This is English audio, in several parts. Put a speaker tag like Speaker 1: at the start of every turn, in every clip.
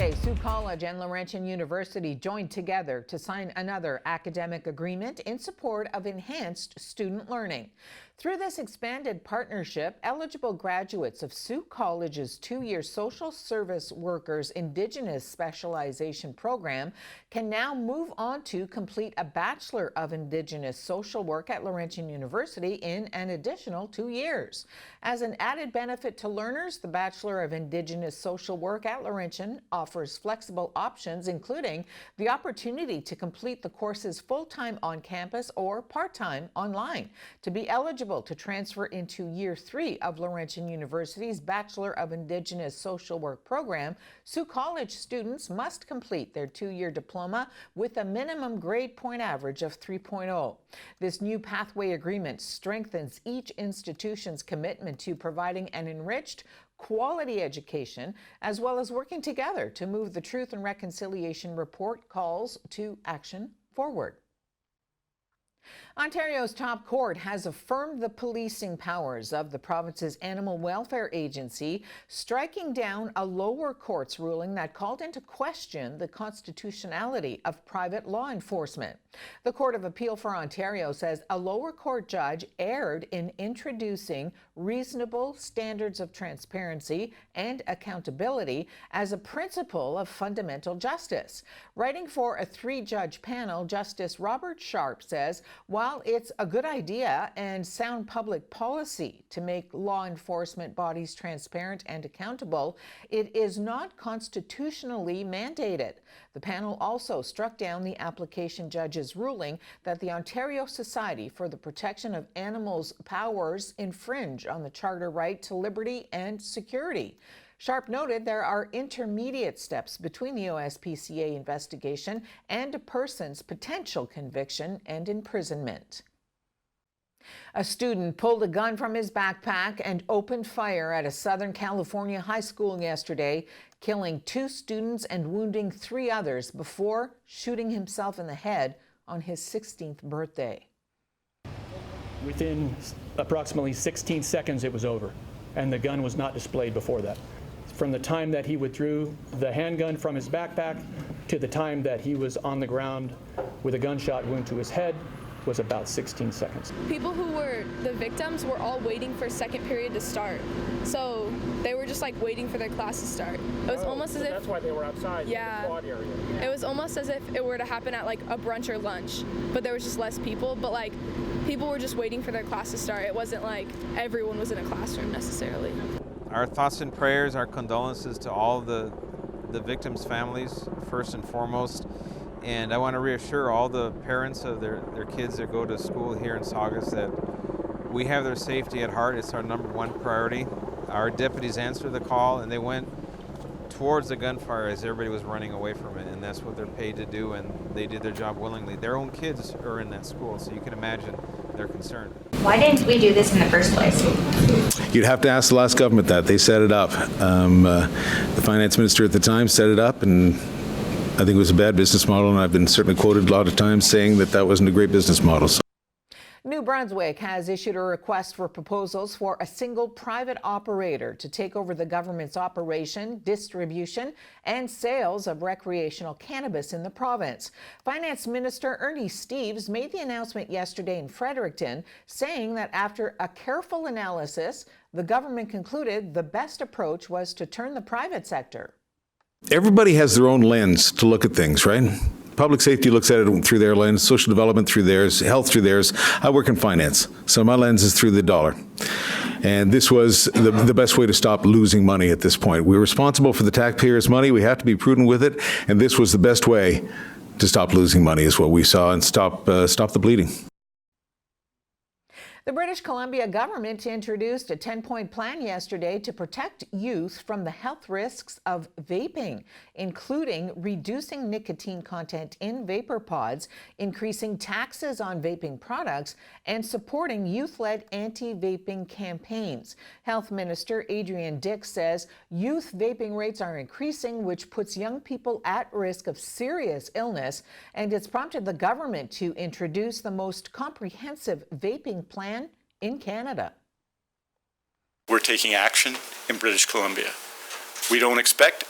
Speaker 1: Yesterday, Sault College and Laurentian University joined together to sign another academic agreement in support of enhanced student learning. Through this expanded partnership, eligible graduates of Sault College's two-year Social Service Workers Indigenous Specialization Program can now move on to complete a Bachelor of Indigenous Social Work at Laurentian University in an additional 2 years. As an added benefit to learners, the Bachelor of Indigenous Social Work at Laurentian offers flexible options, including the opportunity to complete the courses full-time on campus or part-time online. To be eligible to transfer into Year 3 of Laurentian University's Bachelor of Indigenous Social Work program, Sault College students must complete their 2-year diploma with a minimum grade point average of 3.0. This new pathway agreement strengthens each institution's commitment to providing an enriched, quality education, as well as working together to move the Truth and Reconciliation Report calls to action forward. Ontario's top court has affirmed the policing powers of the province's Animal Welfare Agency, striking down a lower court's ruling that called into question the constitutionality of private law enforcement. The Court of Appeal for Ontario says a lower court judge erred in introducing reasonable standards of transparency and accountability as a principle of fundamental justice. Writing for a 3-judge panel, Justice Robert Sharp says, while it's a good idea and sound public policy to make law enforcement bodies transparent and accountable, it is not constitutionally mandated. The panel also struck down the application judge's ruling that the Ontario Society for the Protection of Animals' powers infringe on the charter right to liberty and security. Sharp noted there are intermediate steps between the OSPCA investigation and a person's potential conviction and imprisonment. A student pulled a gun from his backpack and opened fire at a Southern California high school yesterday, killing 2 students and wounding 3 others before shooting himself in the head on his 16th birthday.
Speaker 2: Within approximately 16 seconds, it was over, and the gun was not displayed before that. From the time that he withdrew the handgun from his backpack to the time that he was on the ground with a gunshot wound to his head was about 16 seconds.
Speaker 3: People who were the victims were all waiting for second period to start. So they were just like waiting for their class to start. It was almost as if
Speaker 4: that's why they were outside in the quad area.
Speaker 3: It was almost as if it were to happen at like a brunch or lunch, but there was just less people. But like people were just waiting for their class to start. It wasn't like everyone was in a classroom necessarily.
Speaker 5: Our thoughts and prayers, our condolences to all the victims' families, first and foremost. And I want to reassure all the parents of their kids that go to school here in Saugus that we have their safety at heart. It's our #1 priority. Our deputies answered the call and they went towards the gunfire as everybody was running away from it, and that's what they're paid to do, and they did their job willingly. Their own kids are in that school, so you can imagine their concern.
Speaker 6: Why didn't we do this in the first place?
Speaker 7: You'd have to ask the last government that. They set it up. The finance minister at the time set it up, and I think it was a bad business model, and I've been certainly quoted a lot of times saying that that wasn't a great business model.
Speaker 1: New Brunswick has issued a request for proposals for a single private operator to take over the government's operation, distribution, and sales of recreational cannabis in the province. Finance Minister Ernie Steeves made the announcement yesterday in Fredericton, saying that after a careful analysis, the government concluded the best approach was to turn the private sector.
Speaker 7: Everybody has their own lens to look at things, right? Public safety looks at it through their lens, social development through theirs, health through theirs. I work in finance, so my lens is through the dollar. And this was the best way to stop losing money at this point. We're responsible for the taxpayers' money. We have to be prudent with it, and this was the best way to stop losing money is what we saw, and stop the bleeding.
Speaker 1: The British Columbia government introduced a 10-point plan yesterday to protect youth from the health risks of vaping, including reducing nicotine content in vapor pods, increasing taxes on vaping products, and supporting youth-led anti-vaping campaigns. Health Minister Adrian Dix says youth vaping rates are increasing, which puts young people at risk of serious illness, and it's prompted the government to introduce the most comprehensive vaping plan in Canada.
Speaker 8: We're taking action in British Columbia. We don't expect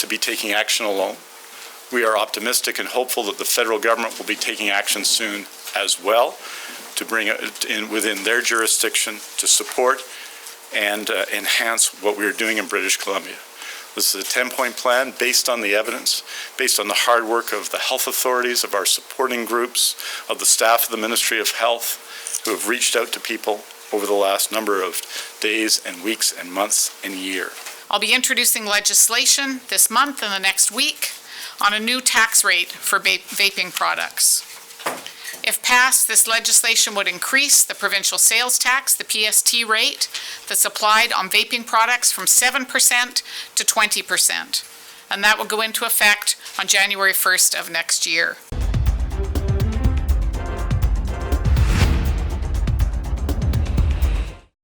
Speaker 8: to be taking action alone. We are optimistic and hopeful that the federal government will be taking action soon as well to bring it in within their jurisdiction to support and enhance what we are doing in British Columbia. This is a 10-point plan based on the evidence, based on the hard work of the health authorities, of our supporting groups, of the staff of the Ministry of Health, who have reached out to people over the last number of days and weeks and months and year.
Speaker 9: I'll be introducing legislation this month and the next week on a new tax rate for vaping products. If passed, this legislation would increase the provincial sales tax, the PST rate, that's applied on vaping products from 7% to 20%. And that will go into effect on January 1st of next year.